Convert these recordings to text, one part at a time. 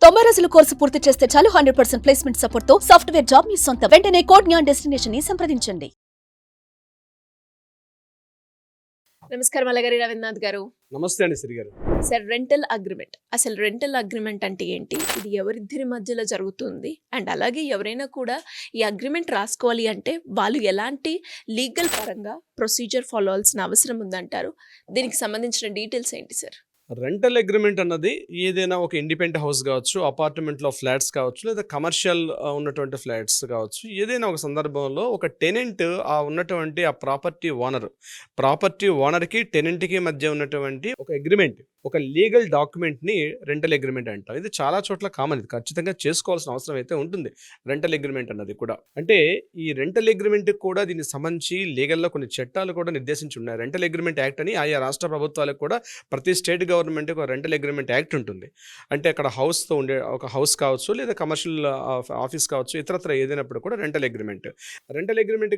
90 రోజుల కోర్సు పూర్తి చేస్తే చాలు 100% ప్లేస్మెంట్ సపోర్ట్ తో సాఫ్ట్వేర్ జాబ్ మీ సొంతం. వెంటనే కోడ్ జ్ఞాన్ డెస్టినేషన్ ని సంప్రదించండి. నమస్కారం అలగారి రవీంద్రనాథ్ గారు. నమస్తే అండి శ్రీ గారు. సార్, రెంటల్ అగ్రిమెంట్, అసలు రెంటల్ అగ్రిమెంట్ అంటే ఏంటి? ఇది ఎవరిద్దరి మధ్యలో జరుగుతుంది? అండ్ అలాగే ఎవరైనా కూడా ఈ అగ్రిమెంట్ రాసుకోవాలి అంటే వాళ్ళు ఎలాంటి లీగల్ పరంగా ప్రొసీజర్ ఫాలో అవ్వాల్సిన అవసరం ఉందంటారు? దీనికి సంబంధించిన డీటెయిల్స్ ఏంటి సార్? రెంటల్ అగ్రిమెంట్ అన్నది ఏదైనా ఒక ఇండిపెండెంట్ హౌస్ కావచ్చు, అపార్ట్మెంట్లో ఫ్లాట్స్ కావచ్చు, లేదా కమర్షియల్ ఉన్నటువంటి ఫ్లాట్స్ కావచ్చు, ఏదైనా ఒక సందర్భంలో ఒక టెనెంట్ ఉన్నటువంటి ఆ ప్రాపర్టీ ఓనర్కి టెనెంట్కి మధ్య ఉన్నటువంటి ఒక అగ్రిమెంట్, ఒక లీగల్ డాక్యుమెంట్ని రెంటల్ అగ్రిమెంట్ అంటాం. ఇది చాలా చోట్ల కామన్. ఇది ఖచ్చితంగా చేసుకోవాల్సిన అవసరం అయితే ఉంటుంది. రెంటల్ అగ్రిమెంట్ అన్నది కూడా అంటే ఈ రెంటల్ అగ్రిమెంట్కి కూడా దీనికి సంబంధించి లీగల్లో కొన్ని చట్టాలు కూడా నిర్దేశించి ఉన్నాయి. రెంటల్ అగ్రిమెంట్ యాక్ట్ అని ఆయా రాష్ట్ర ప్రభుత్వాలకు కూడా ప్రతి స్టేట్ గవర్నమెంట్ ఒక రెంటల్ అగ్రిమెంట్ యాక్ట్ ఉంటుంది. అంటే అక్కడ హౌస్తో ఉండే ఒక హౌస్ కావచ్చు, లేదా కమర్షియల్ ఆఫీస్ కావచ్చు, ఇతరత్ర ఏదైనప్పుడు కూడా రెంటల్ అగ్రిమెంట్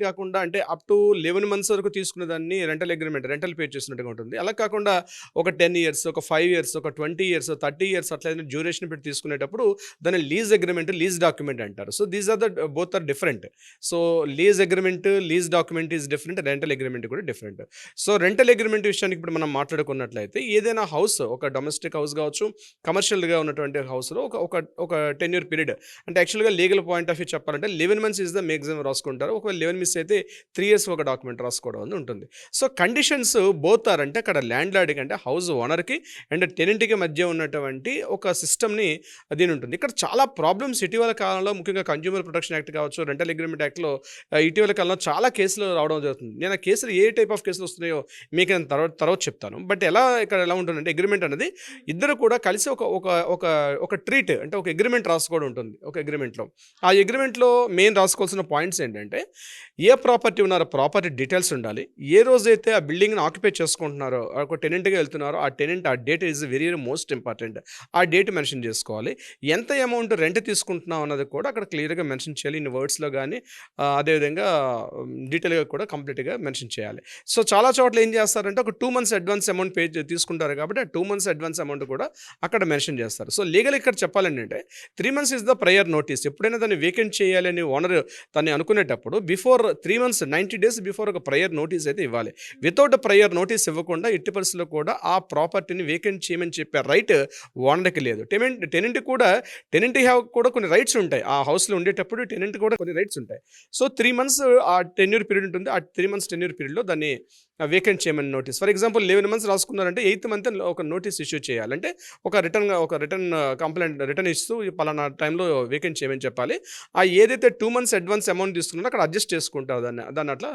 కాకుండా అంటే అప్ టు 11 months వరకు తీసుకునే దాన్ని రెంటల్ పే చేసినట్టుగా ఉంటుంది. అలా కాకుండా ఒక 10 years, ఒక 5 years, ఒక 20 years, 30 years అట్లా డ్యూరేషన్ పెట్టి తీసుకునేటప్పుడు దాన్ని లీజ్ డాక్యుమెంట్ అంటారు. So these are both are different. So lease document is different, rental agreement కూడా డిఫరెంట్. సో రెంటల్ అగ్రిమెంట్ విషయానికి ఇప్పుడు మనం మాట్లాడుకున్నట్లయితే ఏదైనా హౌస్, ఒక డొమెస్టిక్ హౌస్ కావచ్చు, కమర్షియల్గా ఉన్నటువంటి హౌస్లో ఒక 10 year పీరియడ్, అంటే యాక్చువల్గా లీగల్ పాయింట్ ఆఫ్ వ్యూ చెప్పాలంటే 11 months ఈజ్ ద మ్యాక్సిమం రాసుకుంటారు. ఒకవేళ 11 మిస్ అయితే 3 years ఒక డాక్యుమెంట్ రాసుకోవడం అని ఉంటుంది. సో కండిషన్స్ బోత్ ఆర్, అంటే అక్కడ ల్యాండ్ లార్డ్కి అంటే హౌస్ ఓనర్కి అండ్ టెనెంట్కి మధ్య ఉన్నటువంటి ఒక సిస్టమ్ని దీని ఉంటుంది. ఇక్కడ చాలా ప్రాబ్లమ్స్ ఇటీవల కాలంలో, ముఖ్యంగా కన్జ్యూమర్ ప్రొటెక్షన్ యాక్ట్ కావచ్చు, రెంటల్ అగ్రిమెంట్ యాక్ట్లో ఇటీవల కాలంలో చాలా కేసులు రావడం జరుగుతుంది. నేను ఆ కేసులు ఏ టైప్ ఆఫ్ కేసులు వస్తున్నాయో మీకు నేను తర్వాత చెప్తాను. బట్ ఇక్కడ ఎలా ఉంటుందంటే అగ్రిమెంట్ అనేది ఇద్దరు కూడా కలిసి ఒక ట్రీట్, అంటే ఒక అగ్రిమెంట్ రాసుకోవడం ఉంటుంది. ఒక అగ్రిమెంట్లో ఆ అగ్రిమెంట్లో మెయిన్ రాసుకోవాల్సిన పాయింట్స్ ఏంటంటే ఏ ప్రాపర్టీ ఉన్నారో ప్రాపర్టీ డీటెయిల్స్ ఉండాలి. ఏ రోజైతే ఆ బిల్డింగ్ని ఆక్యుపై చేసుకుంటున్నారో, ఒక టెనెంట్గా వెళ్తున్నారో ఆ date is very most important. ఆ డేట్ మెన్షన్ చేసుకోవాలి. ఎంత అమౌంట్ రెంట్ తీసుకుంటున్నాం అన్నది కూడా అక్కడ క్లియర్గా మెన్షన్ చేయాలి, ఇన్ వర్డ్స్లో కానీ అదేవిధంగా డీటెయిల్గా కూడా కంప్లీట్గా మెన్షన్ చేయాలి. సో చాలా చోట్ల ఏం చేస్తారంటే ఒక 2 months అడ్వాన్స్ అమౌంట్ పే తీసుకుంటారు కాబట్టి ఆ 2 months అడ్వాన్స్ అమౌంట్ కూడా అక్కడ మెన్షన్ చేస్తారు. సో లీగల్ ఇక్కడ చెప్పాలంటే 3 months is the prior notice. ఎప్పుడైనా దాన్ని వేకెంట్ చేయాలని ఓనర్ తను అనుకునేటప్పుడు బిఫోర్ 3 months 90 days బిఫోర్ ఒక ప్రయర్ నోటీస్ అయితే ఇవ్వాలి. వితౌట్ ప్రయర్ నోటీస్ ఇవ్వకుండా ఎట్టి పరిస్థితుల్లో కూడా ఆ ప్రాపర్టీని వేకెంట్ చేయమని చెప్పే రైట్ ఓనర్కి లేదు. టెనెంట్ కూడా కొన్ని రైట్స్ ఉంటాయి. ఆ హౌస్లో ఉండేటప్పుడు టెనెంట్ కూడా కొన్ని రైట్స్ ఉంటాయి. సో 3 months ఆ టెన్యూర్ పీరియడ్ ఉంటుంది. ఆ 3 months టెన్యూర్ పీరియడ్లో దాన్ని వేకెంట్ చేయమని notice. For example 11 months రాసుకున్నారంటే 8th month ఒక నోటీస్ ఇష్యూ చేయాలంటే ఒక రిటర్న్ కంప్లైంట్ రిటర్న్ ఇస్తూ పలానా టైంలో వేకెంట్ చేయమని చెప్పాలి. ఆ ఏదైతే 2 months అడ్వాన్స్ అమౌంట్ తీసుకున్నారో అక్కడ అడ్జస్ట్ చేసుకుంటారు, దాన్ని అట్లా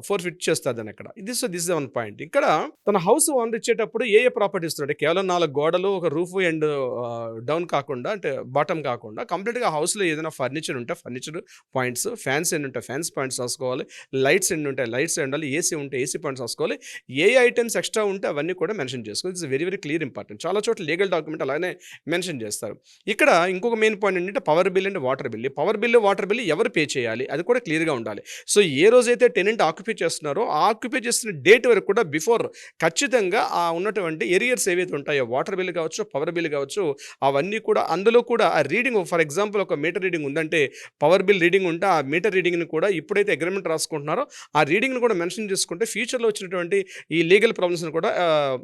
ఫోర్ఫిట్ చేస్తారు దాన్ని అక్కడ. This is one point. ఇక్కడ తన హౌస్ ఓనర్ ఇచ్చేటప్పుడు ఏ ప్రాపర్టీ ఇస్తున్నాడు, కేవలం 4 గోడలు, ఒక రూఫ్ అండ్ డౌన్ కాకుండా, అంటే బాటమ్ కాకుండా కంప్లీట్గా హౌస్లో ఏదైనా ఫర్నిచర్ ఉంటే ఫర్నిచర్ పాయింట్స్, ఫ్యాన్స్ ఎన్ని ఉంటాయి ఫ్యాన్స్ పాయింట్స్ రాసుకోవాలి, లైట్స్ ఎన్ని ఉంటాయి లైట్స్ ఉండాలి, ఏసీ ఉంటే ఏసీ పాయింట్స్ రాసుకోవాలి, ఏ ఐటమ్స్ ఎక్స్ట్రా ఉంటే అవన్నీ కూడా మెన్షన్ చేసుకోవాలి. It's very clear important. చాలా చోట్ల లీగల్ డాక్యుమెంట్ అలానే మెన్షన్ చేస్తారు. ఇక్కడ ఇంకొక మెయిన్ పాయింట్ ఏంటంటే power bill and water bill. Water bill ఎవరు పే చేయాలి అది కూడా క్లియర్గా ఉండాలి. సో ఏ రోజైతే టెనెంట్ ఆక్యుపై చేస్తున్నారో ఆ ఆక్యుపై చేస్తున్న డేట్ వరకు కూడా బిఫోర్ ఖచ్చితంగా ఆ ఉన్నటువంటి ఏరియర్స్ ఏవైతే ఉంటాయో, వాటర్ బిల్ కావచ్చు, పవర్ బిల్ కావచ్చు, అవన్నీ కూడా అందులో కూడా ఆ రీడింగ్, ఫర్ ఎగ్జాంపుల్ ఒక మీటర్ రీడింగ్ ఉందంటే పవర్ బిల్ రీడింగ్ ఉంటే ఆ మీటర్ రీడింగ్ని కూడా ఇప్పుడైతే అగ్రిమెంట్ రాసుకుంటున్నారో ఆ రీడింగ్ని కూడా మెన్షన్ చేసుకుంటే ఫ్యూచర్లో వచ్చినటువంటి ఈ లీగల్ ప్రాబ్లమ్స్ని కూడా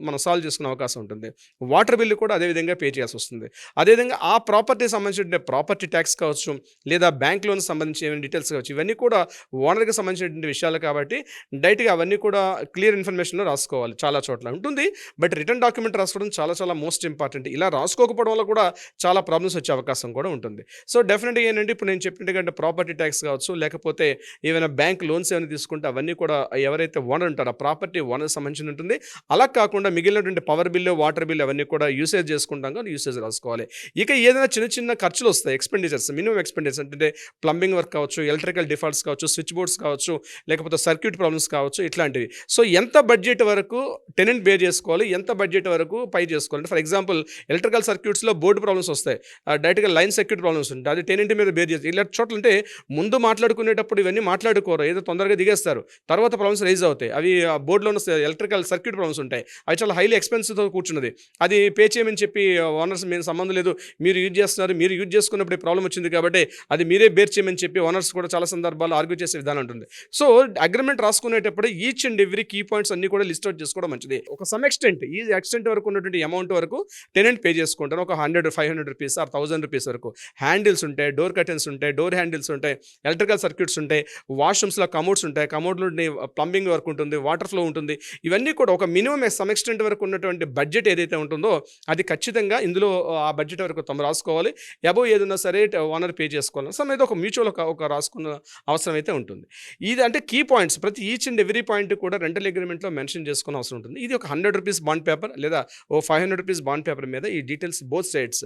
మనం సాల్వ్ చేసుకునే అవకాశం ఉంటుంది. వాటర్ బిల్లు కూడా అదేవిధంగా పే చేయాల్సి వస్తుంది. అదేవిధంగా ఆ ప్రాపర్టీకి సంబంధించిన ప్రాపర్టీ ట్యాక్స్ కావచ్చు, లేదా బ్యాంక్ లోన్ సంబంధించిన డీటెయిల్స్ కావచ్చు, ఇవన్నీ కూడా ఓనర్కి సంబంధించినటువంటి విషయాలు కాబట్టి డైరెక్ట్గా అవన్నీ కూడా క్లియర్ ఇన్ఫర్మేషన్లో రాసుకోవాలి. చాలా చోట్ల ఉంటుంది, బట్ రిటర్న్ డాక్యుమెంట్ రాసుకోవడం చాలా మోస్ట్ ఇంపార్టెంట్. ఇలా రాసుకోకపోవడం వల్ల కూడా చాలా ప్రాబ్లమ్స్ వచ్చే అవకాశం కూడా ఉంటుంది. సో డెఫినెట్గా ఏంటంటే ఇప్పుడు నేను చెప్పినట్టుగా ప్రాపర్టీ ట్యాక్స్ కావచ్చు, లేకపోతే ఏమైనా బ్యాంక్ లోన్స్ ఏమైనా తీసుకుంటే అవన్నీ కూడా ఎవరైతే ఓనర్ ఉంటారో ఆ ప్రాపర్టీ ఓనర్ సంబంధించి ఉంటుంది. అలా కాకుండా మిగిలినటువంటి పవర్ బిల్లు, వాటర్ బిల్ అవన్నీ కూడా యూసేజ్ చేసుకుంటాం కానీ యూసేజ్ రాసుకోవాలి. ఇక ఏదైనా చిన్న ఖర్చులు వస్తాయి, ఎక్స్పెండిచర్స్, మినిమం ఎక్స్పెండిచర్స్ అంటే ప్లంబింగ్ వర్క్ కావచ్చు, ఎలక్ట్రికల్ డిఫాల్ట్స్ కావచ్చు, స్విచ్ బోర్డ్స్ కావచ్చు, లేకపోతే సర్క్యూట్ ప్రాబ్లమ్స్ కావచ్చు, ఇట్లాంటివి. సో ఎంత బడ్జెట్ వరకు టెనెంట్ బేర్ చేసుకోవాలి, ఎంత బడ్జెట్ వరకు పై చేసుకోవాలి. ఫర్ ఎగ్జాంపుల్ ఎలక్ట్రికల్ సర్క్యూట్స్లో బోర్డు ప్రాబ్లమ్స్ వస్తాయి, డైరెక్ట్గా లైన్ సర్క్యూట్ ప్రాబ్లమ్స్ ఉంటాయి, అది టెనెంట్ మీద బేర్ చేస్తారు. ఇలా చోట్ల అంటే ముందు మాట్లాడుకునేటప్పుడు ఇవన్నీ మాట్లాడుకోరు, ఏదో తొందరగా దిగేస్తారు, తర్వాత ప్రాబ్లమ్స్ రైజ్ అవుతాయి. అవుతాయి. అవి బోర్డులో ఉన్న ఎలక్ట్రికల్ సర్క్యూట్ ప్రాబ్లమ్స్ ఉంటాయి. అవి చాలా హైలీ ఎక్స్పెన్సివ్‌తో కూర్చున్నది. అది పే చేయమని చెప్పి ఓనర్స్ మేము సంబంధం లేదు, మీరు యూజ్ చేస్తున్నారు, మీరు యూజ్ చేసుకున్నప్పుడు ఈ ప్రాబ్లమ్ వచ్చింది కాబట్టి అది మీరే బేర్ చేయమని చెప్పి ఓనర్స్ కూడా చాలా సందర్భాల్లో ఆర్గ్యూ చేసే విధానం ఉంటుంది. సో అగ్రిమెంట్ రాసుకునేటప్పుడు each and every key points అన్ని కూడా లిస్ట్ అవుట్ చేసుకోవడం మంచిది. ఒక సమ్ ఎక్స్టెంట్ ఈ ఎక్స్టెంట్ వరకు ఉన్నటువంటి అమౌంట్ వరకు టెనెంట్ పే చేసుకుంటారు. ఒక 100, 500 రూపీస్ ఆర్ 1000 రూపీస్ వరకు. హ్యాండిల్స్ ఉంటాయి, డోర్ కర్టెన్స్ ఉంటాయి, డోర్ హ్యాండిల్స్ ఉంటాయి, ఎలక్ట్రికల్ సర్క్యూట్స్ ఉంటాయి, వాష్రూమ్స్లో కమోడ్స్ ఉంటాయి, కమోడ్లో ప్లంబింగ్ వర్క్ ఉంటుంది, వాటర్ ఫ్లో ఉంటుంది. ఇవన్నీ కూడా ఒక మినిమం సమ్ ఎక్స్టెంట్ వరకు ఉన్నటువంటి బడ్జెట్ ఏదైతే ఉంటుందో అది ఖచ్చితంగా ఇందులో ఆ బడ్జెట్ వరకు తమ రాసుకోవాలి. అబోవ్ ఏదన్నా సరే ఓనర్ పే చేసుకోవాలి. సమ్ ఏదో ఒక మ్యూచువల్ ఒక రాసుకున్న అవసరం అయితే ఉంటుంది. ఇది అంటే కీ పాయింట్స్ ప్రతి ఈచ్ అండ్ ఎవ్రీ పాయింట్ కూడా రెంటల్ అగ్రిమెంట్లో మెన్షన్ చేసుకునే అవసరం ఉంటుంది. ఇది ఒక 100 రూపీస్ బాండ్ పేపర్ లేదా ఓ 500 రూపీస్ బాండ్ పేపర్ మీద ఈ details both sides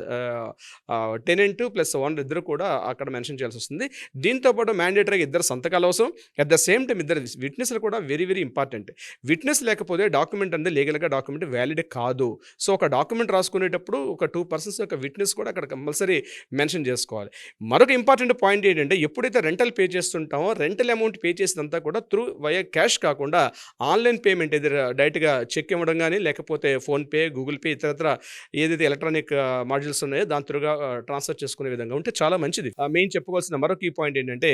tenant plus owner ఇద్దరు కూడా అక్కడ మెన్షన్ చేయాల్సి వస్తుంది. దీంతో పాటు మ్యాండేటరీగా ఇద్దరు సంతకాలు అవసరం. అట్ ద సేమ్ టైం ఇద్దరు విట్నెస్లు కూడా వెరీ వెరీ ఇంపార్టెంట్. విట్నెస్ లేకపోతే డాక్యుమెంట్ అనేది లీగల్గా డాక్యుమెంట్ వ్యాలిడ్ కాదు. సో ఒక డాక్యుమెంట్ రాసుకునేటప్పుడు ఒక 2 పర్సన్స్ యొక్క విట్నెస్ కూడా అక్కడ కంపల్సరీ మెన్షన్ చేసుకోవాలి. మరొక ఇంపార్టెంట్ పాయింట్ ఏంటంటే ఎప్పుడైతే రెంటల్ పే చేస్తుంటామో రెంటల్ అమౌంట్ పే చేసినంతా కూడా త్రూ వయా క్యాష్ కాకుండా ఆన్లైన్ పేమెంట్ ఏది డైరెక్ట్గా చెక్ ఇవ్వడం కానీ లేకపోతే ఫోన్పే, గూగుల్ పే ఇతరత్ర ఏదైతే ఎలక్ట్రానిక్ మాడ్యూల్స్ ఉన్నాయో దాని త్వరగా ట్రాన్స్ఫర్ చేసుకునే విధంగా ఉంటే చాలా మంచిది. మెయిన్ చెప్పుకోవాల్సిన మరొక ఈ పాయింట్ ఏంటంటే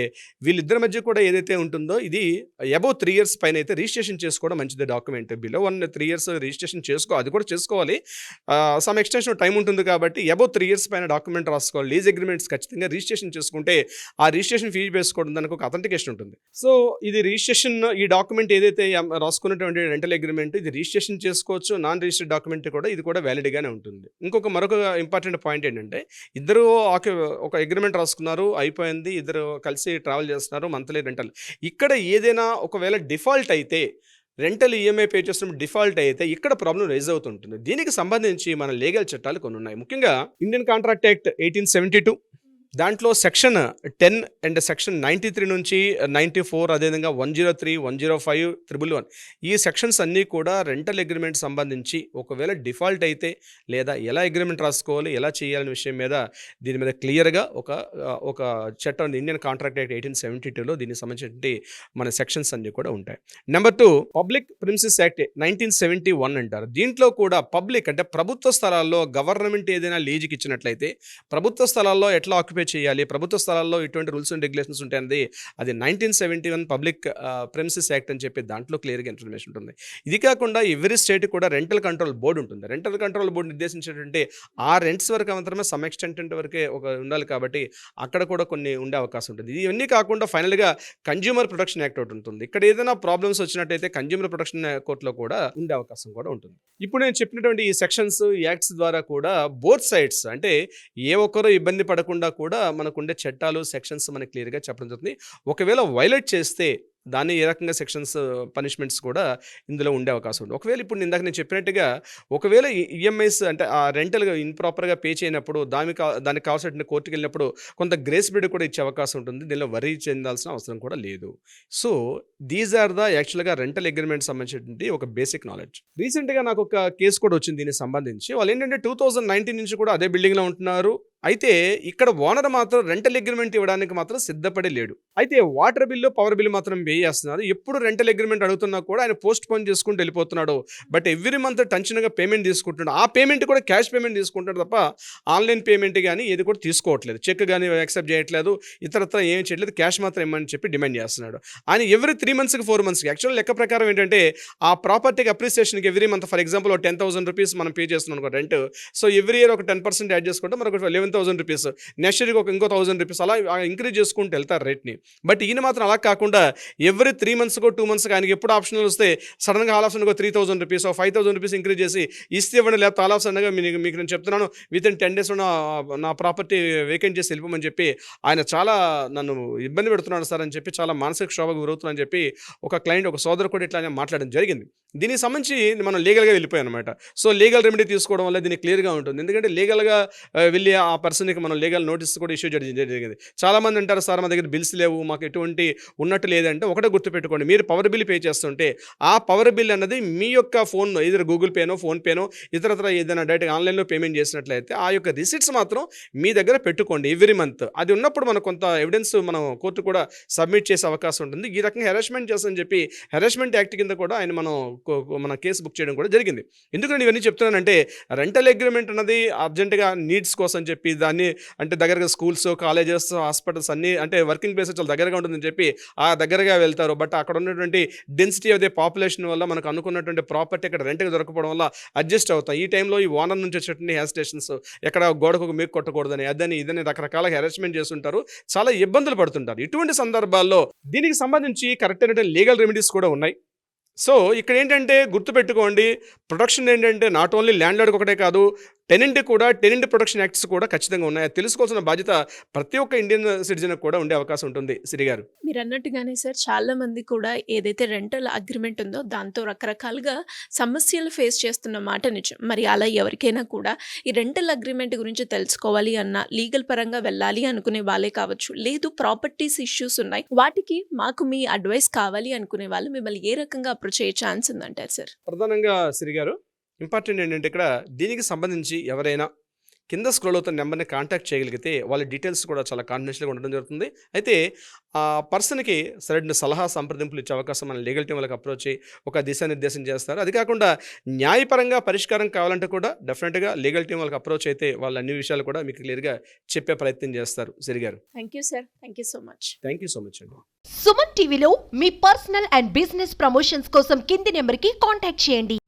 వీళ్ళిద్దరి మధ్య కూడా ఏదైతే ఉంటుందో ఇది అబౌవ్ 3 years పైన అయితే రిజిస్ట్రేషన్ చేసుకోవడం మంచిది. డాక్యుమెంట్ బిలో 3 years రిజిస్ట్రేషన్ అది కూడా చేసుకోవాలి. సమ్ ఎక్స్టెన్షన్ టైం ఉంటుంది కాబట్టి అబౌవ్ 3 years పైన డాక్యుమెంట్ రాసుకోవాలి. లీజ్ అగ్రిమెంట్స్ ఖచ్చితంగా రిజిస్ట్రేషన్ చేసుకుంటే ఆ రిజిస్ట్రేషన్ ఫీజు వేసుకోవడం దానికి ఒక అథెంటికేషన్ ఉంటుంది. సో ఇది రిజిస్ట్రేషన్ ఈ డాక్యుమెంట్ ఏదైతే రాసుకున్నటువంటి రెంటల్ అగ్రిమెంట్ ఇది రిజిస్ట్రేషన్ చేసుకోవచ్చు. నాన్ రిజిస్టర్డ్ డాక్యుమెంట్ కూడా ఇది కూడా వ్యాలిడ్గానే ఉంటుంది. మరొక ఇంపార్టెంట్ పాయింట్ ఏంటంటే ఇద్దరు ఒక అగ్రిమెంట్ రాసుకున్నారు, అయిపోయింది, ఇద్దరు కలిసి ట్రావెల్ చేస్తున్నారు, మంత్లీ రెంటల్. ఇక్కడ ఏదైనా ఒకవేళ డిఫాల్ట్ అయితే రెంటల్ ఈఎంఐ పే చేస్తున్నప్పుడు డిఫాల్ట్ అయితే ఇక్కడ ప్రాబ్లం రైజ్ అవుతుంటుంది. దీనికి సంబంధించి మన లీగల్ చట్టాలు కొన్ని ఉన్నాయి. ముఖ్యంగా ఇండియన్ కాంట్రాక్ట్ యాక్ట్ 1872 దాంట్లో సెక్షన్ 10 అండ్ సెక్షన్ 93 నుంచి 94 అదేవిధంగా 103, 105, 111 ఈ సెక్షన్స్ అన్నీ కూడా రెంటల్ అగ్రిమెంట్ సంబంధించి ఒకవేళ డిఫాల్ట్ అయితే లేదా ఎలా అగ్రిమెంట్ రాసుకోవాలి, ఎలా చేయాలనే విషయం మీద దీని మీద క్లియర్గా ఒక చట్టం ఇండియన్ కాంట్రాక్ట్ యాక్ట్ 1872లో దీనికి సంబంధించి మన సెక్షన్స్ అన్నీ కూడా ఉంటాయి. నెంబర్ 2 పబ్లిక్ ప్రిమిసెస్ యాక్ట్ 1971 అంటారు. దీంట్లో కూడా పబ్లిక్ అంటే ప్రభుత్వ స్థలాల్లో గవర్నమెంట్ ఏదైనా లీజుకి ఇచ్చినట్లయితే ప్రభుత్వ స్థలాల్లో ఎట్లా ఆక్యుపై చేయాలి, ప్రభుత్వ స్థలాల్లో ఇటువంటి రూల్స్ అండ్ రెగ్యులేషన్స్ ఉంటాయి. అది 1971 పబ్లిక్ ప్రెమిసెస్ యాక్ట్ అని చెప్పి దాంట్లో క్లియర్గా ఇన్ఫర్మేషన్ ఉంటుంది. ఇది కాకుండా ఎవ్రీ స్టేట్ కూడా రెంటల్ కంట్రోల్ బోర్డు ఉంటుంది. రెంటల్ కంట్రోల్ బోర్డు నిర్దేశించేటువంటి ఆ రెంట్స్ వరకు మాత్రమే సమ్ ఎక్స్టెంట్ వరకే ఉండాలి కాబట్టి అక్కడ కూడా కొన్ని ఉండే అవకాశం ఉంటుంది. ఇవన్నీ కాకుండా ఫైనల్గా కన్జ్యూమర్ ప్రొటెక్షన్ యాక్ట్ ఒకటి ఉంటుంది. ఇక్కడ ఏదైనా ప్రాబ్లమ్స్ వచ్చినట్టయితే కన్జ్యూమర్ ప్రొటెక్షన్ కోర్టులో కూడా ఉండే అవకాశం కూడా ఉంటుంది. ఇప్పుడు నేను చెప్పినటువంటి ఈ సెక్షన్స్ యాక్ట్స్ ద్వారా కూడా బోత్ సైడ్స్ అంటే ఏ ఒక్కరూ ఇబ్బంది పడకుండా కూడా మనకుండే చట్టాలు సెక్షన్స్ మనకి క్లియర్గా చెప్పడం జరుగుతుంది. ఒకవేళ వైలేట్ చేస్తే దాన్ని ఏ రకంగా సెక్షన్స్ పనిష్మెంట్స్ కూడా ఇందులో ఉండే అవకాశం ఉంది. ఒకవేళ ఇప్పుడు ఇందాక నేను చెప్పినట్టుగా ఒకవేళ ఈఎంఐస్ అంటే ఆ రెంటల్గా ఇంప్రాపర్గా పే చేయనప్పుడు దానికి కావాల్సిన కోర్టుకి వెళ్ళినప్పుడు కొంత గ్రేస్ పీరియడ్ కూడా ఇచ్చే అవకాశం ఉంటుంది. దీనిలో వరీ చెందాల్సిన అవసరం కూడా లేదు. సో దీస్ ఆర్ ద యాక్చువల్గా రెంటల్ అగ్రిమెంట్ సంబంధించినటువంటి ఒక బేసిక్ నాలెడ్జ్. రీసెంట్గా నాకు ఒక కేసు కూడా వచ్చింది దీనికి సంబంధించి. వాళ్ళు ఏంటంటే 2019 నుంచి కూడా అదే బిల్డింగ్లో ఉంటున్నారు. అయితే ఇక్కడ ఓనర్ మాత్రం రెంటల్ అగ్రిమెంట్ ఇవ్వడానికి మాత్రం సిద్ధపడి లేడు. అయితే వాటర్ బిల్లు, పవర్ బిల్లు మాత్రం పే చేస్తున్నారు. ఎప్పుడు రెంటల్ అగ్రిమెంట్ అడుగుతున్నా కూడా ఆయన పోస్ట్ పోన్ చేసుకుంటూ వెళ్ళిపోతున్నాడు. బట్ ఎవ్రీ మంత్ టెన్షన్గా పేమెంట్ తీసుకుంటున్నాడు. ఆ పేమెంట్ కూడా క్యాష్ పేమెంట్ తీసుకుంటాడు తప్ప ఆన్లైన్ పేమెంట్ కానీ ఏది కూడా తీసుకోవట్లేదు. చెక్ కానీ యాక్సెప్ట్ చేయట్లేదు, ఇతరత్ర ఏం చేయట్లేదు. క్యాష్ మాత్రం ఇమ్మని చెప్పి డిమాండ్ చేస్తున్నాడు. ఆయన ఎవ్రీ 3 monthsకి 4 monthsకి యాక్చువల్ లెక్క ప్రకారం ఏంటంటే ఆ ప్రాపర్టీకి అప్రిసియేషన్కి every month for example 10,000 rupees మనం పే చేస్తున్నాం అనుకో రెంట్. సో ఎవ్రీ ఇయర్ ఒక 10% యాడ్ చేసుకుంటే మనకు 11,000 రూపీస్, నెక్స్ట్ ఇయర్కి ఇంకో 1,000 రూపీస్ అలా ఇంక్రీజ్ చేసుకుంటూ వెళ్తారు రేట్ని. బట్ ఈయన మాత్రం అలా కాకుండా ఎవ్రీ 3 monthsకో 2 monthsకి ఆయనకి ఎప్పుడు ఆప్షనల్ వస్తే సడన్గా ఆల్ ఆఫ్ సడన్గా 3,000 రూపీస్ 5,000 రూపీస్ ఇంక్రీజ్ చేసి ఇస్తే ఇవ్వండి, లేకపోతే ఆల్ ఆఫ్ సడన్గా మీకు నేను చెప్తున్నాను విత్ ఇన్ 10 days నా ప్రాపర్టీ వేకెంట్ చేసి వెళ్ళిపోమని చెప్పి ఆయన చాలా నన్ను ఇబ్బంది పెడుతున్నాడు సార్ అని చెప్పి చాలా మానసిక క్షోభకు గురవుతున్నాను అని చెప్పి ఒక క్లయింట్, ఒక సోదరు కూడా ఇట్లా మాట్లాడడం జరిగింది. దీనికి సంబంధించి మనం లీగల్గా వెళ్ళిపోయాం అనమాట. సో లీగల్ రెమెడీ తీసుకోవడం వల్ల దీనికి క్లియర్గా ఉంటుంది. ఎందుకంటే లీగల్గా వెళ్ళి ఆ పర్సన్కి మనం లీగల్ నోటీస్ కూడా ఇష్యూ చేయడం జరిగింది. చాలామంది అంటారు, సార్ మా దగ్గర బిల్స్ లేవు, మాకు ఎటువంటి ఉన్నట్టు లేదంటే ఒకటే గుర్తుపెట్టుకోండి, మీరు పవర్ బిల్ పే చేస్తుంటే ఆ పవర్ బిల్ అన్నది మీ యొక్క ఫోన్లో ఏదైనా గూగుల్ పేనో, ఫోన్పేనో, ఇతరత్ర ఏదైనా డైరెక్ట్ ఆన్లైన్లో పేమెంట్ చేసినట్లయితే ఆ యొక్క రిసిట్స్ మాత్రం మీ దగ్గర పెట్టుకోండి ఎవ్రీ మంత్. అది ఉన్నప్పుడు మనకు కొంత ఎవిడెన్స్ మనం కోర్టు కూడా సబ్మిట్ చేసే అవకాశం ఉంటుంది. ఈ రకంగా హెరాస్మెంట్ చేస్తామని చెప్పి హెరాస్మెంట్ యాక్ట్ కింద కూడా ఆయన మన కేసు బుక్ చేయడం కూడా జరిగింది. ఎందుకు నేను ఇవన్నీ చెప్తున్నానంటే, రెంటల్ అగ్రిమెంట్ అన్నది అర్జెంటుగా నీడ్స్ కోసం చెప్పి దాన్ని అంటే దగ్గరగా స్కూల్స్, కాలేజెస్, హాస్పిటల్స్ అన్నీ అంటే వర్కింగ్ ప్లేసెస్ చాలా దగ్గరగా ఉంటుందని చెప్పి ఆ దగ్గరగా వెళ్తారు. బట్ అక్కడ ఉన్నటువంటి డెన్సిటీ ఆఫ్ ది పాపులేషన్ వల్ల మనకు అనుకున్నటువంటి ప్రాపర్టీ అక్కడ రెంట్కి దొరకపోవడం వల్ల అడ్జస్ట్ అవుతాం. ఈ టైంలో ఈ ఓనర్ నుంచి వచ్చేటువంటి హెసిటేషన్స్, ఎక్కడ గోడకు మీకు కొట్టకూడదని, అదని ఇదని రకరకాల హెరాస్మెంట్ చేస్తుంటారు, చాలా ఇబ్బందులు పడుతుంటారు. ఇటువంటి సందర్భాల్లో దీనికి సంబంధించి కరెక్ట్ అయిన లీగల్ రెమెడీస్ కూడా ఉన్నాయి. సో ఇక్కడ ఏంటంటే గుర్తుపెట్టుకోండి, ప్రొటెక్షన్ ఏంటంటే నాట్ ఓన్లీ ల్యాండ్ లార్డ్కి ఒకటే కాదు, టెనెంట్ కూడా, టెనెంట్ ప్రొటెక్షన్ యాక్ట్స్ కూడా ఖచ్చితంగా ఉన్నాయి. అది తెలుసుకోవాల్సిన బాధ్యత ప్రతి ఒక్క ఇండియన్ సిటిజన్కి కూడా ఉండే అవకాశం ఉంటుంది. సిరి గారు, మీరు అన్నట్టుగానే సార్, చాలా మంది కూడా ఏదైతే రెంటల్ అగ్రిమెంట్ ఉందో దాంతో రకరకాలుగా సమస్యలు ఫేస్ చేస్తున్న మాట నిజం. మరి అలా ఎవరికైనా కూడా ఈ రెంటల్ అగ్రిమెంట్ గురించి తెలుసుకోవాలి అన్న, లీగల్ పరంగా వెళ్ళాలి అనుకునే వాళ్ళే కావచ్చు, లేదు ప్రాపర్టీస్ ఇష్యూస్ ఉన్నాయి, వాటికి మాకు మీ అడ్వైస్ కావాలి అనుకునే వాళ్ళు మిమ్మల్ని ఏ రకంగా అప్రోచ్ అయ్యే ఛాన్స్ ఉందంటారు సార్? ప్రధానంగా సిరి గారు, ఇంపార్టెంట్ ఏంటంటే ఇక్కడ దీనికి సంబంధించి ఎవరైనా కింద స్క్రోల్ అవుతున్న నెంబర్ని కాంటాక్ట్ చేయగలిగితే వాళ్ళ డీటెయిల్స్ కూడా చాలా కాన్ఫిడెన్షియల్గా ఉండడం జరుగుతుంది. అయితే ఆ పర్సన్కి సరైన సలహా సంప్రదింపులు ఇచ్చే అవకాశం మన లీగల్ టీం వాళ్ళకి అప్రోచ్ అయ్యి ఒక దిశానిర్దేశం చేస్తారు. అది కాకుండా న్యాయపరంగా పరిష్కారం కావాలంటే కూడా డెఫినెట్గా లీగల్ టీం వాళ్ళకి అప్రోచ్ అయితే వాళ్ళు అన్ని విషయాలు కూడా మీకు క్లియర్గా చెప్పే ప్రయత్నం చేస్తారు. సిరి గారు, thank you sir, thank you so much. Thank you so much అండి. సుమన్ టీవీలో మీ పర్సనల్ అండ్ బిజినెస్ ప్రమోషన్స్ కోసం కింది నెంబర్కి కాంటాక్ట్ చేయండి.